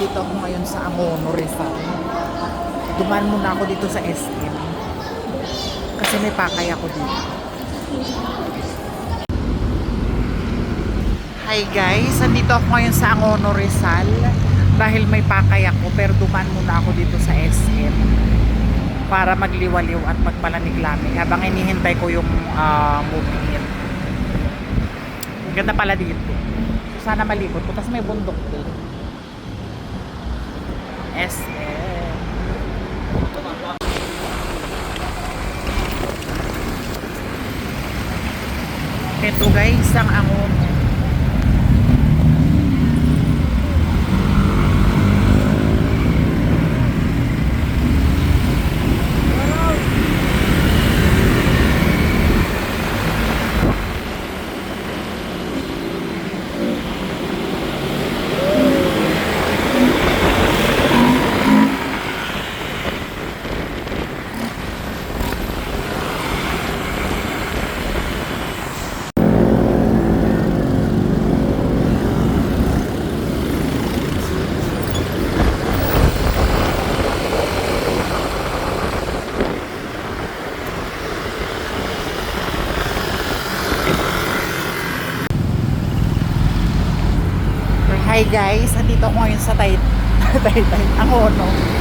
Nandito ako ngayon sa Angono, Rizal. Dumaan muna ako dito sa SM. Kasi may pakay ako dito. Hi guys, nandito ako ngayon sa Angono, Rizal. Dahil may pakay ako, pero dumaan muna ako dito sa SM. Para magliwaliw at magpalamig-lamig habang hinihintay ko yung movie. Ganda pala dito. Sana malibot ko. Tapos may bundok din. SM. Ito guys, ang Angono. Hi guys, nandito ako ngayon sa Taytay, Angono.